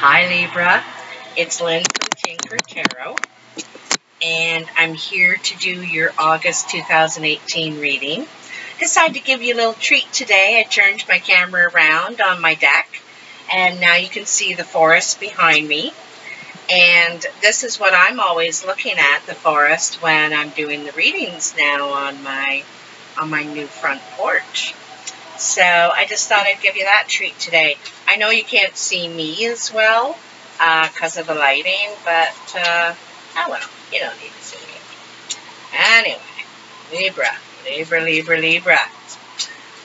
Hi Libra, it's Lynn from Tinker Tarot, and I'm here to do your August 2018 reading. Decided to give you a little treat today. I turned my camera around on my deck, and now you can see the forest behind me. And this is what I'm always looking at, the forest, when I'm doing the readings now on my new front porch. So I just thought I'd give you that treat today. I know you can't see me as well because of the lighting, but oh well, you don't need to see me. Anyway, Libra.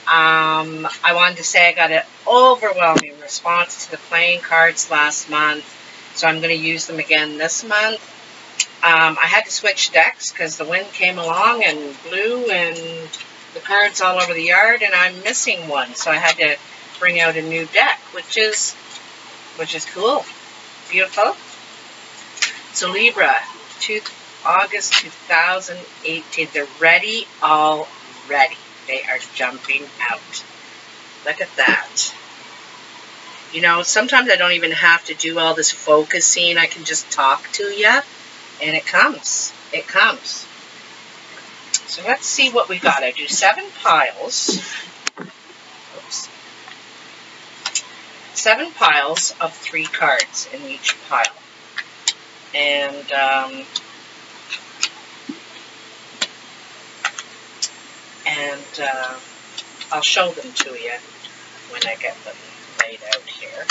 I wanted to say I got an overwhelming response to the playing cards last month, so I'm going to use them again this month. I had to switch decks because the wind came along and blew and the cards all over the yard, and I'm missing one, so I had to bring out a new deck, which is cool, beautiful. So Libra, August 2018, they're ready already. They are jumping out. Look at that. You know, sometimes I don't even have to do all this focusing. I can just talk to you, and it comes. It comes. So let's see what we got. I do 7 piles. Oops. 7 piles of 3 cards in each pile. And I'll show them to you when I get them laid out here.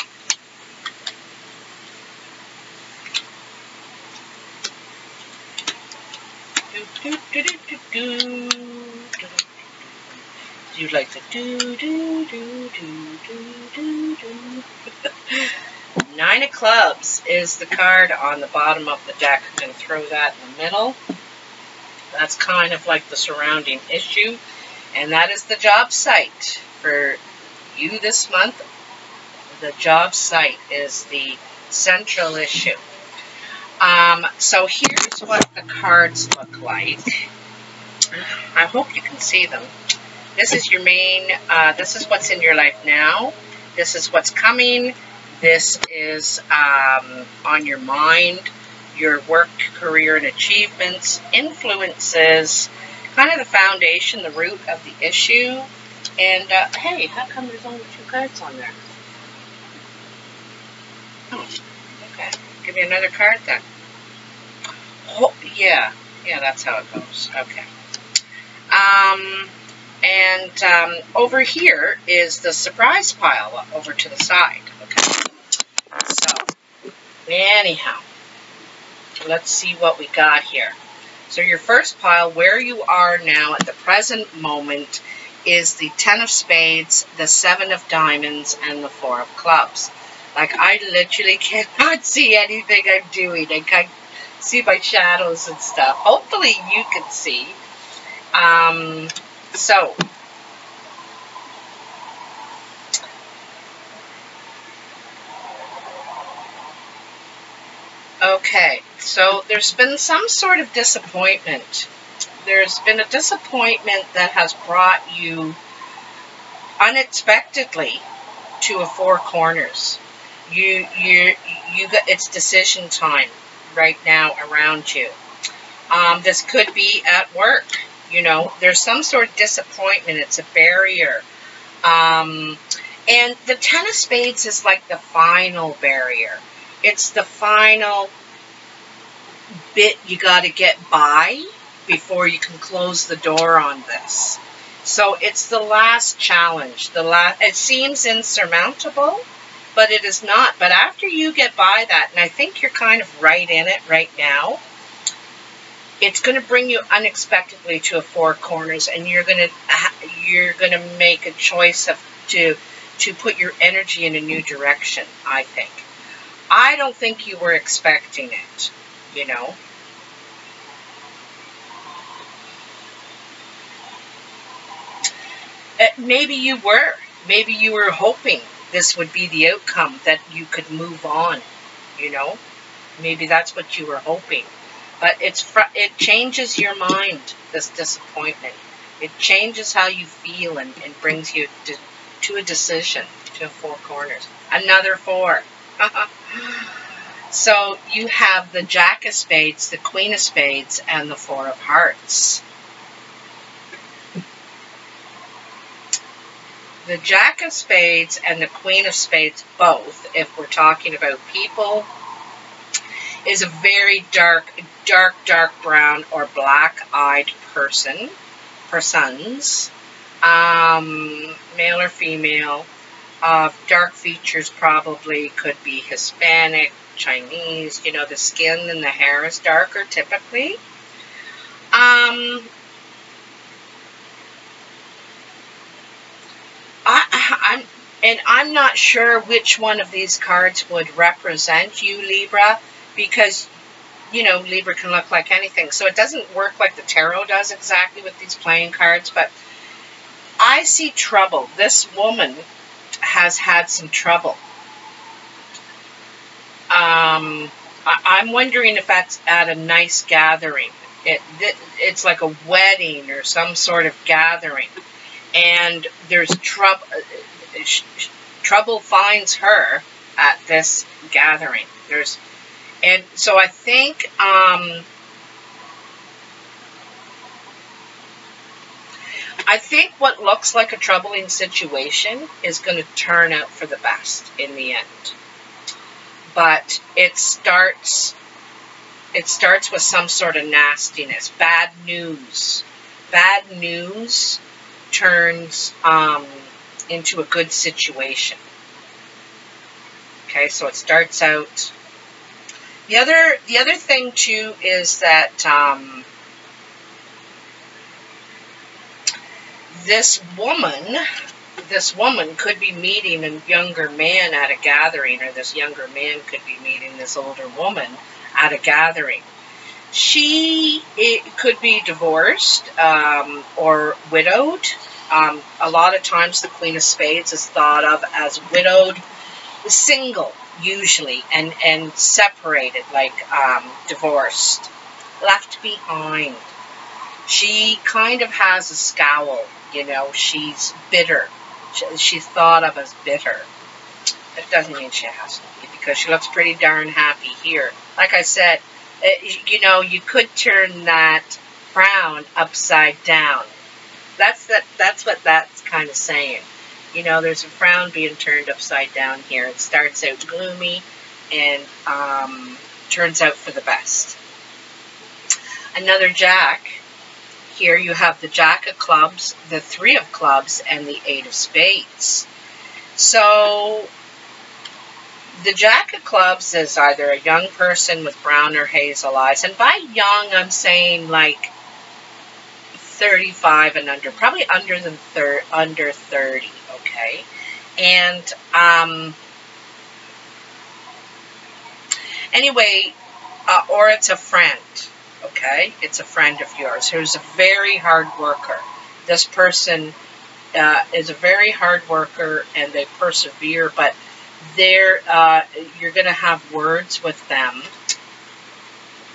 You like the Nine of Clubs is the card on the bottom of the deck. I'm going to throw that in the middle. That's kind of like the surrounding issue, and that is the job site for you this month. The job site is the central issue. So here's what the cards look like. I hope you can see them. This is your main, this is what's in your life now. This is what's coming. This is on your mind, your work, career, and achievements, influences, kind of the foundation, the root of the issue. And, hey, how come there's only 2 cards on there? Oh, okay. Give me another card then. Oh, yeah, that's how it goes. Okay. Over here is the surprise pile over to the side. Okay. So, anyhow, let's see what we got here. So your first pile, where you are now at the present moment, is the 10 of Spades, the 7 of Diamonds, and the 4 of Clubs. Like, I literally cannot see anything I'm doing. I can't see my shadows and stuff. Hopefully you can see. Okay, so there's been some sort of disappointment. There's been a disappointment that has brought you unexpectedly to a 4 corners. You got, it's decision time right now around you. This could be at work. You know, there's some sort of disappointment. It's a barrier. And the 10 of Spades is like the final barrier. It's the final bit you got to get by before you can close the door on this. So it's the last challenge. It seems insurmountable, but it is not. But after you get by that, and I think you're kind of right in it right now, it's going to bring you unexpectedly to a 4 corners, and you're going to make a choice to put your energy in a new direction, I think. I don't think you were expecting it, you know. Maybe you were. Maybe you were hoping this would be the outcome, that you could move on, you know. Maybe that's what you were hoping. But it changes your mind, this disappointment. It changes how you feel and brings you to a decision, to 4 corners. Another 4. So you have the Jack of Spades, the Queen of Spades, and the Four of Hearts. The Jack of Spades and the Queen of Spades both, if we're talking about people, is a very dark brown or black-eyed persons, male or female, dark features, probably could be Hispanic, Chinese, you know, the skin and the hair is darker typically. I'm not sure which one of these cards would represent you, Libra, because, you know, Libra can look like anything. So it doesn't work like the tarot does exactly with these playing cards, but I see trouble. This woman has had some trouble. I'm wondering if that's at a nice gathering. It's like a wedding or some sort of gathering, and there's trouble. Trouble finds her at this gathering. And so I think what looks like a troubling situation is going to turn out for the best in the end. But it starts with some sort of nastiness. Bad news. Bad news turns into a good situation. Okay, so it starts out. The other thing too is that this woman could be meeting a younger man at a gathering, or this younger man could be meeting this older woman at a gathering. It could be divorced or widowed. A lot of times the Queen of Spades is thought of as widowed, single usually, and separated, like divorced, left behind. She kind of has a scowl, you know, she's bitter. She's thought of as bitter. It doesn't mean she has to be, because she looks pretty darn happy here. Like I said, you know, you could turn that frown upside down. That's what that's kind of saying. You know, there's a frown being turned upside down here. It starts out gloomy and turns out for the best. Another Jack. Here you have the Jack of Clubs, the Three of Clubs, and the Eight of Spades. So the Jack of Clubs is either a young person with brown or hazel eyes. And by young, I'm saying like 35 and under, probably under 30, okay? And anyway, or it's a friend, okay? It's a friend of yours who's a very hard worker. This person is a very hard worker, and they persevere, but you're going to have words with them,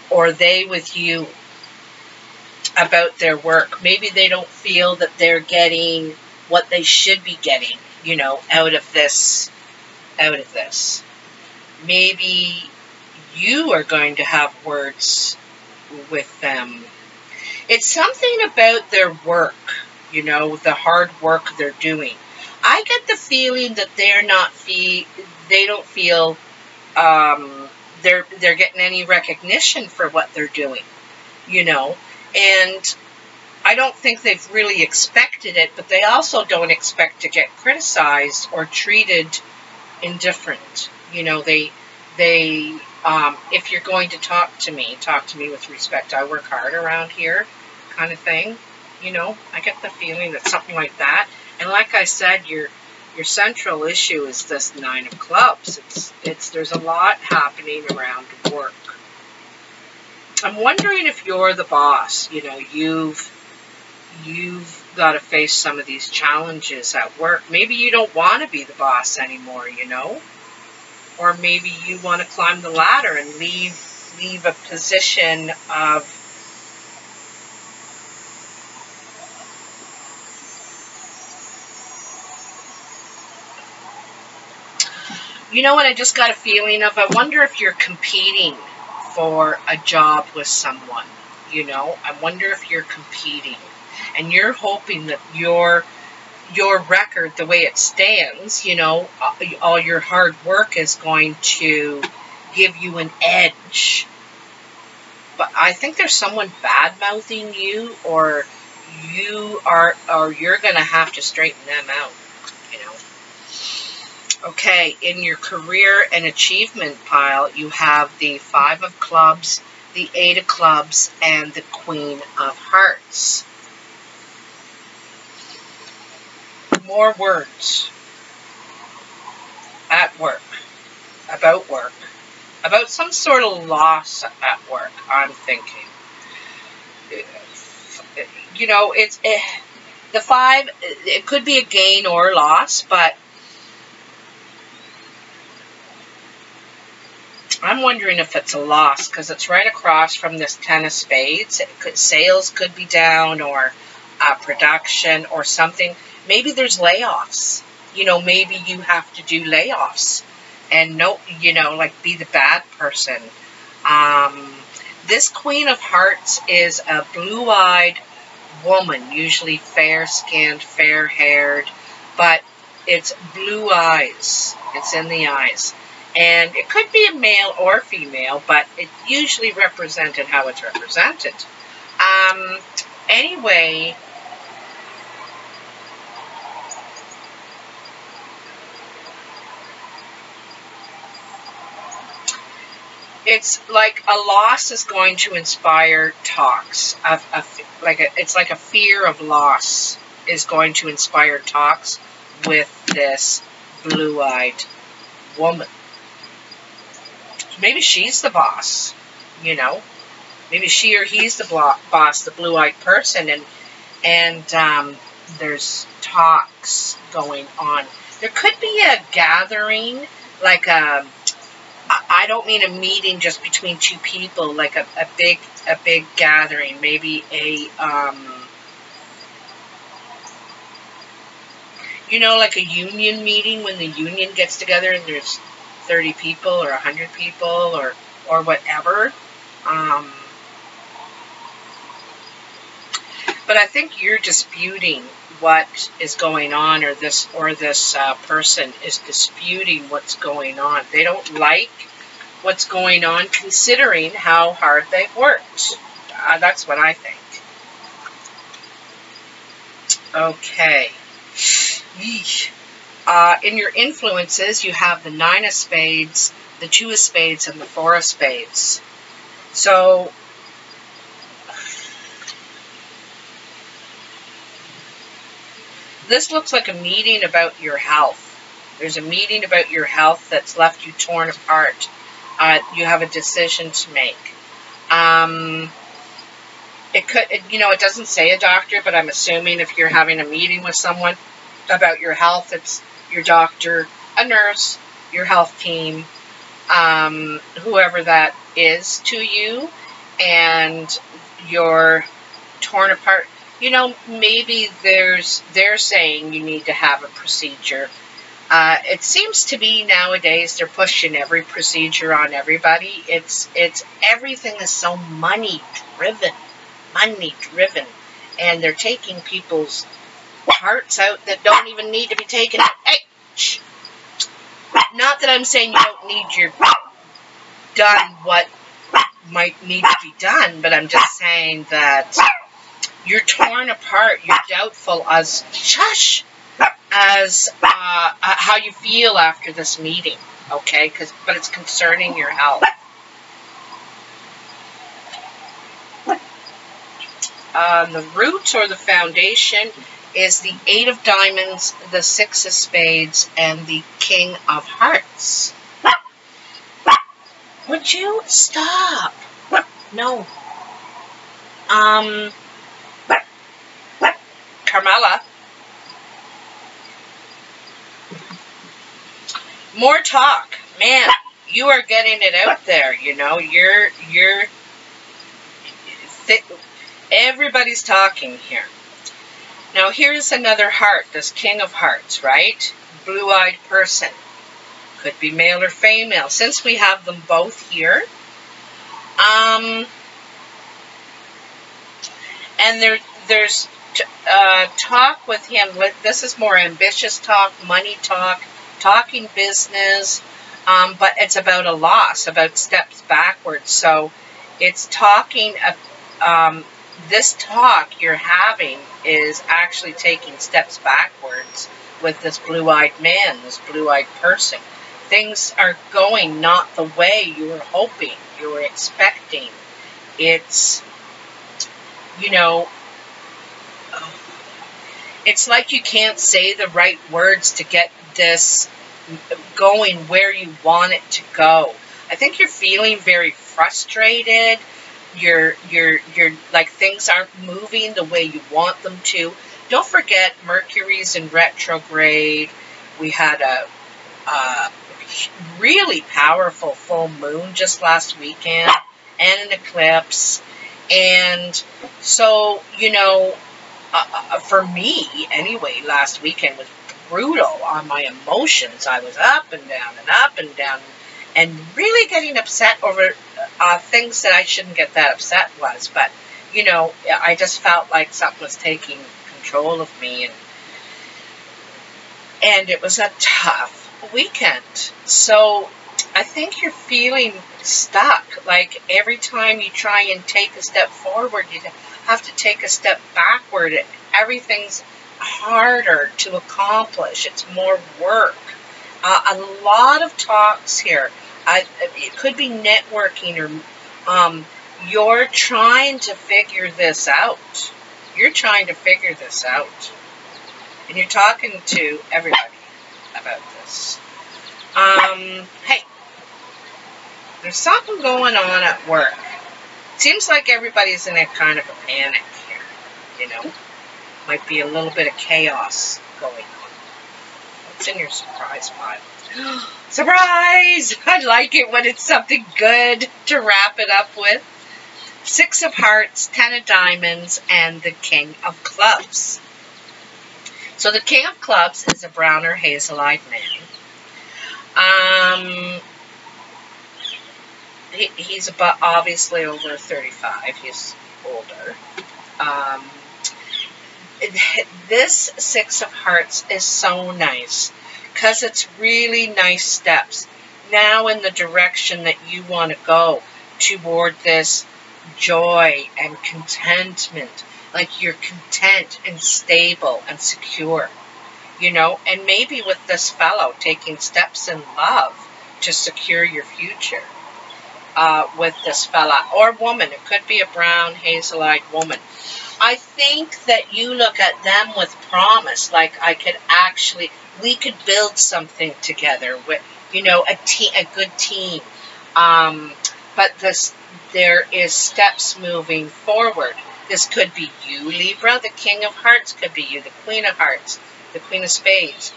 or they with you, about their work. Maybe they don't feel that they're getting what they should be getting, you know, out of this. Maybe you are going to have words with them. It's something about their work, you know, the hard work they're doing. I get the feeling that they don't feel they're getting any recognition for what they're doing, you know. And I don't think they've really expected it, but they also don't expect to get criticized or treated indifferent. You know, if you're going to talk to me with respect. I work hard around here, kind of thing. You know, I get the feeling that something like that. And like I said, your central issue is this Nine of Clubs. There's a lot happening around work. I'm wondering if you're the boss. You know, you've got to face some of these challenges at work. Maybe you don't want to be the boss anymore, you know? Or maybe you want to climb the ladder and leave a position of You know what I just got a feeling of? I wonder if you're competing for a job with someone. You know, I wonder if you're competing. And you're hoping that your record, the way it stands, you know, all your hard work is going to give you an edge. But I think there's someone bad-mouthing you, or you're going to have to straighten them out, you know. Okay, in your career and achievement pile, you have the 5 of clubs, the 8 of clubs, and the Queen of Hearts. More words. At work. About some sort of loss at work, I'm thinking. You know, the 5, it could be a gain or loss, but I'm wondering if it's a loss, because it's right across from this 10 of spades. Sales could be down, or production, or something. Maybe there's layoffs. You know, maybe you have to do layoffs. And no, you know, like be the bad person. This Queen of Hearts is a blue-eyed woman, usually fair-skinned, fair-haired, but it's blue eyes. It's in the eyes. And it could be a male or female, but it's usually represented how it's represented. Anyway, it's like a loss is going to inspire talks. It's like a fear of loss is going to inspire talks with this blue-eyed woman. Maybe she's the boss, you know. Maybe she or he's the boss, the blue-eyed person, and there's talks going on. There could be a gathering, like a, I don't mean a meeting just between 2 people, like a big gathering, maybe a, you know, like a union meeting when the union gets together and there's 30 people or 100 people or whatever. But I think you're disputing what is going on, or this person is disputing what's going on. They don't like what's going on, considering how hard they've worked. That's what I think. Okay. Yeesh. In your influences, you have the 9 of spades, the 2 of spades, and the 4 of spades. So, this looks like a meeting about your health. There's a meeting about your health that's left you torn apart. You have a decision to make. It could, you know, it doesn't say a doctor, but I'm assuming if you're having a meeting with someone about your health, it's your doctor, a nurse, your health team, whoever that is to you, and you're torn apart. You know, maybe they're saying you need to have a procedure. It seems to be nowadays they're pushing every procedure on everybody. It's everything is so money driven, and they're taking people's hearts out that don't even need to be taken out. Hey, shh. Not that I'm saying you don't need your done what might need to be done, but I'm just saying that you're torn apart. You're doubtful as how you feel after this meeting. Okay, but it's concerning your health. The root or the foundation is the 8 of diamonds, the 6 of spades, and the King of Hearts. Would you stop? No. Carmela. More talk. Man, you are getting it out there, you know. Everybody's talking here. Now, here's another heart, this King of Hearts, right? Blue-eyed person. Could be male or female. Since we have them both here, and there's talk with him. This is more ambitious talk, money talk, talking business, but it's about a loss, about steps backwards. So it's talking, this talk you're having is actually taking steps backwards with this blue-eyed man, this blue-eyed person. Things are going not the way you were hoping, you were expecting. It's, you know, it's like you can't say the right words to get this going where you want it to go. I think you're feeling very frustrated. You're like things aren't moving the way you want them to. Don't forget Mercury's in retrograde. We had a really powerful full moon just last weekend and an eclipse. And so, you know, for me anyway, last weekend was brutal on my emotions. I was up and down and really getting upset over things that I shouldn't get that upset was. But, you know, I just felt like something was taking control of me, and it was a tough weekend. So I think you're feeling stuck. Like every time you try and take a step forward, you have to take a step backward. Everything's harder to accomplish. It's more work. A lot of talks here. It could be networking, or you're trying to figure this out. You're trying to figure this out. And you're talking to everybody about this. Hey, there's something going on at work. Seems like everybody's in a kind of a panic here, you know. Might be a little bit of chaos going on. What's in your surprise pile? Surprise! I like it when it's something good to wrap it up with. 6 of Hearts, 10 of Diamonds, and the King of Clubs. So the King of Clubs is a brown or hazel-eyed man. He's about obviously over 35. He's older. This 6 of Hearts is so nice because it's really nice steps now in the direction that you want to go toward this joy and contentment. Like you're content and stable and secure, you know, and maybe with this fellow taking steps in love to secure your future with this fella or woman. It could be a brown, hazel-eyed woman. I think that you look at them with promise, like we could build something together with, you know, a good team. But there is steps moving forward. This could be you, Libra. The King of Hearts could be you. The Queen of Hearts, the Queen of Spades.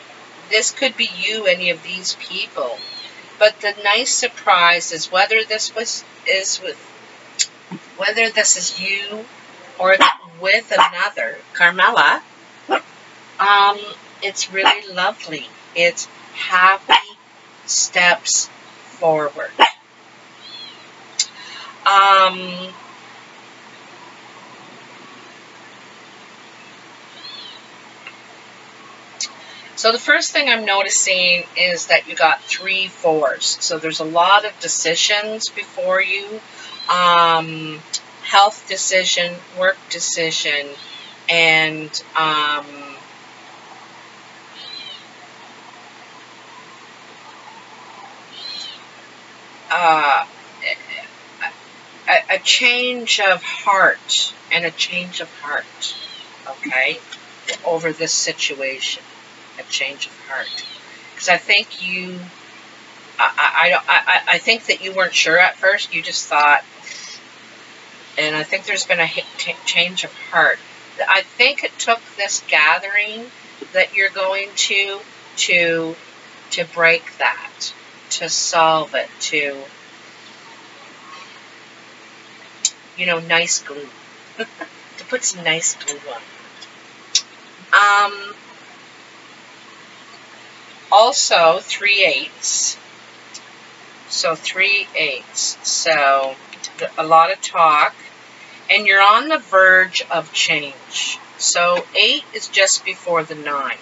This could be you, any of these people. But the nice surprise is whether this is you or with another, Carmela. It's really lovely. It's happy steps forward. So the first thing I'm noticing is that you got 3 4s. So there's a lot of decisions before you. Health decision, work decision, and a change of heart and a change of heart, okay, over this situation. A change of heart, because I think I think that you weren't sure at first. You just thought, and I think there's been a change of heart. I think it took this gathering that you're going to break that, to solve it, to, you know, nice glue, to put some nice glue on it. Also 3/8. So 3/8. So a lot of talk. And you're on the verge of change. So 8 is just before the 9.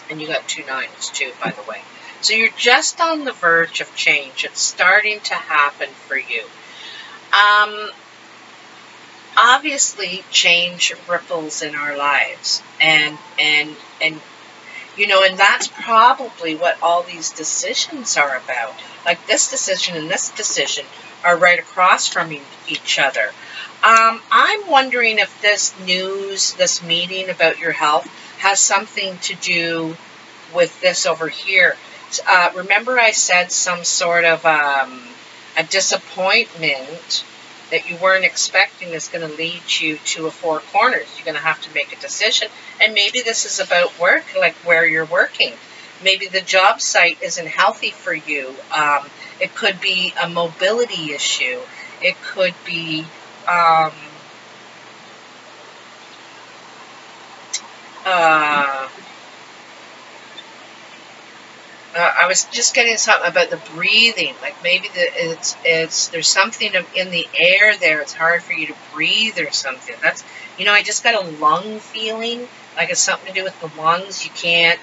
And you got 2 9s too, by the way. So you're just on the verge of change. It's starting to happen for you. Obviously, change ripples in our lives. And you know, and that's probably what all these decisions are about. Like this decision and this decision are right across from each other. I'm wondering if this news, this meeting about your health, has something to do with this over here. Remember I said some sort of a disappointment that you weren't expecting is going to lead you to a 4 corners. You're going to have to make a decision. And maybe this is about work, like where you're working. Maybe the job site isn't healthy for you. It could be a mobility issue. It could be I was just getting something about the breathing. Like maybe there's something in the air there. It's hard for you to breathe or something. That's, you know, I just got a lung feeling like it's something to do with the lungs. You can't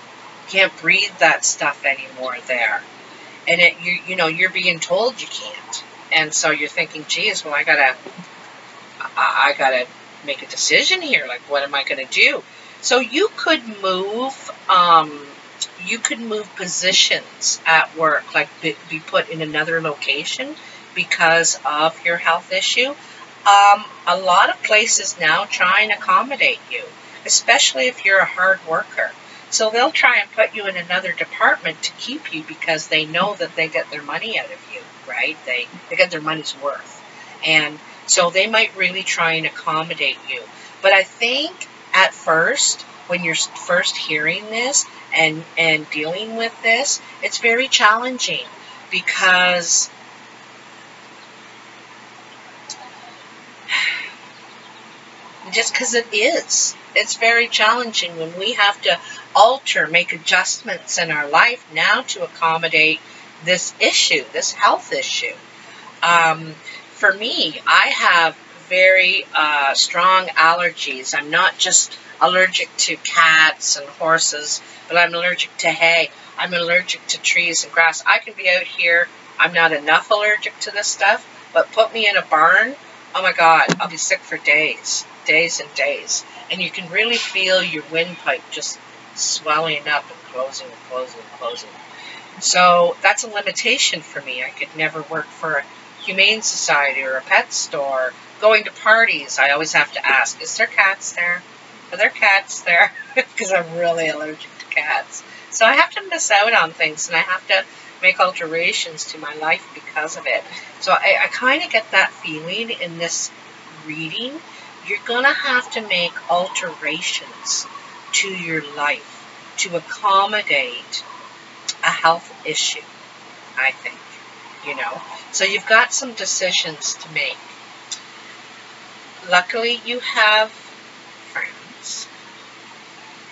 breathe that stuff anymore there, and you know you're being told you can't, and so you're thinking, geez, well I gotta make a decision here. Like what am I gonna do? So you could move. You could move positions at work, like be put in another location because of your health issue. A lot of places now try and accommodate you, especially if you're a hard worker. So they'll try and put you in another department to keep you because they know that they get their money out of you, right? They get their money's worth. And so they might really try and accommodate you. But I think at first, when you're first hearing this and dealing with this, it's very challenging because it is. It's very challenging when we have to make adjustments in our life now to accommodate this issue, this health issue. For me, I have very strong allergies. I'm not just allergic to cats and horses, but I'm allergic to hay. I'm allergic to trees and grass. I can be out here. I'm not enough allergic to this stuff, but put me in a barn, oh my God, I'll be sick for days and days. And you can really feel your windpipe just swelling up and closing and closing and closing. So that's a limitation for me. I could never work for a humane society or a pet store. Going to parties, I always have to ask, is there cats there? Are there cats there? Because I'm really allergic to cats. So I have to miss out on things, and I have to make alterations to my life because of it. So I kind of get that feeling in this reading. You're going to have to make alterations to your life to accommodate a health issue, I think, you know. So you've got some decisions to make. Luckily, you have friends,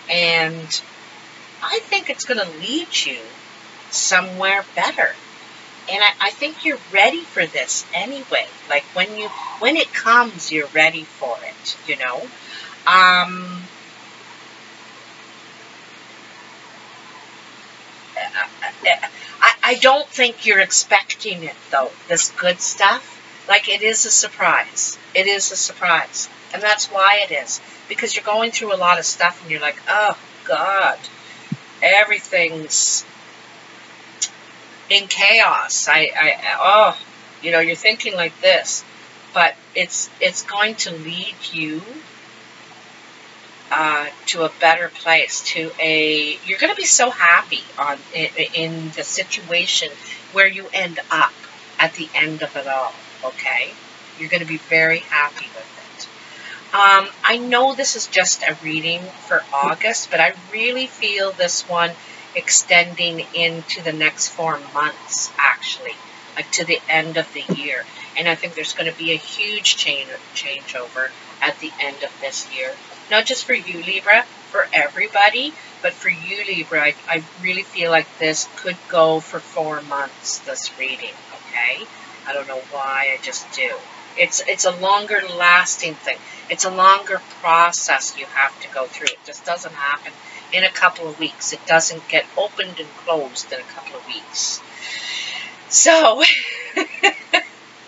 and I think it's going to lead you somewhere better. And I think you're ready for this anyway. Like when it comes, you're ready for it, you know. I don't think you're expecting it, though, this good stuff. Like, it is a surprise. It is a surprise. And that's why it is. Because you're going through a lot of stuff and you're like, oh, God, everything's in chaos. Oh, you know, you're thinking like this. But it's going to lead you to a better place, you're going to be so happy in the situation where you end up at the end of it all, okay? You're going to be very happy with it. I know this is just a reading for August, but I really feel this one extending into the next 4 months, actually, like to the end of the year. And I think there's going to be a huge changeover at the end of this year. Not just for you, Libra, for everybody, but for you, Libra, I really feel like this could go for 4 months, this reading, okay? I don't know why, I just do. It's a longer lasting thing. It's a longer process you have to go through. It just doesn't happen in a couple of weeks. It doesn't get opened and closed in a couple of weeks. So,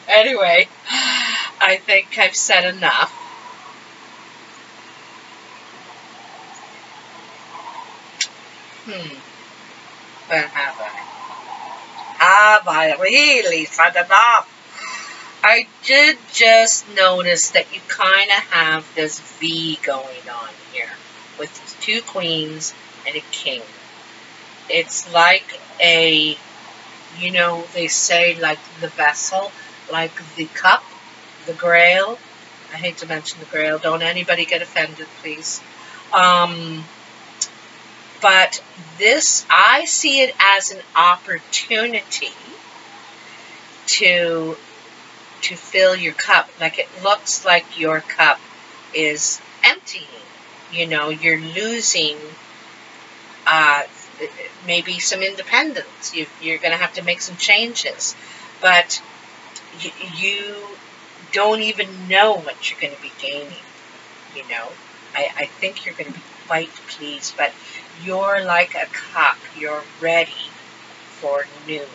anyway, I think I've said enough. But have I? Have I really said enough? I did just notice that you kind of have this V going on here with 2 queens and a king. It's like a, you know, they say like the vessel, like the cup, the grail. I hate to mention the grail. Don't anybody get offended, please. But this, I see it as an opportunity to fill your cup. Like it looks like your cup is emptying. You know, you're losing maybe some independence. You're going to have to make some changes. But you don't even know what you're going to be gaining. You know, I think you're going to be quite pleased. But you're like a cup. You're ready for new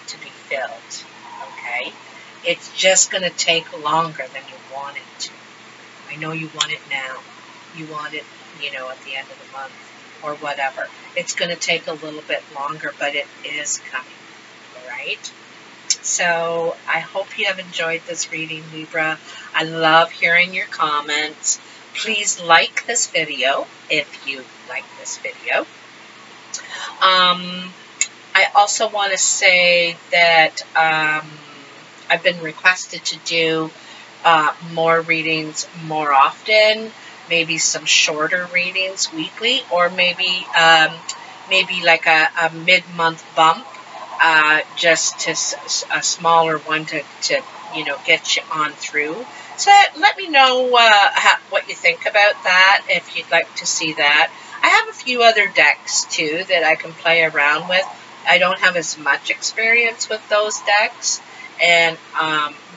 to be filled. Okay? It's just going to take longer than you want it to. I know you want it now. You want it, you know, at the end of the month or whatever. It's going to take a little bit longer, but it is coming. All right? So I hope you have enjoyed this reading, Libra. I love hearing your comments. Please like this video if you like this video. I also want to say that I've been requested to do more readings more often, maybe some shorter readings weekly, or maybe like a mid-month bump, just to a smaller one to you know, get you on through. So let me know what you think about that, if you'd like to see that. I have a few other decks too that I can play around with. I don't have as much experience with those decks, and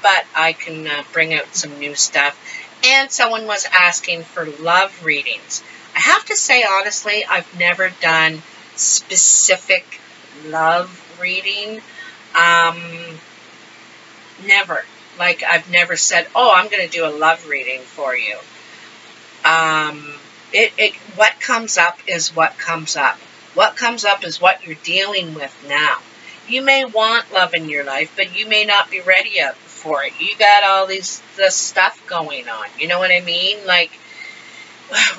but I can bring out some new stuff. And someone was asking for love readings. I have to say, honestly, I've never done specific love reading. Never. Like, I've never said, oh, I'm going to do a love reading for you. What comes up is what comes up. What comes up is what you're dealing with now. You may want love in your life, but you may not be ready for it. You got all this stuff going on. You know what I mean? Like,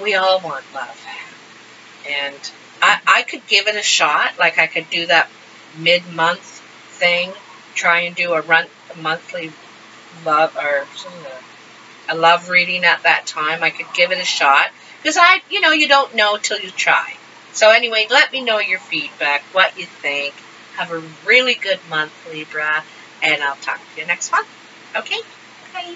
we all want love. And I could give it a shot. Like, I could do that mid-month thing. Try and do a monthly love, or a love reading at that time. I could give it a shot. Because you know, you don't know till you try. So anyway, let me know your feedback, what you think. Have a really good month, Libra, and I'll talk to you next month. Okay? Bye.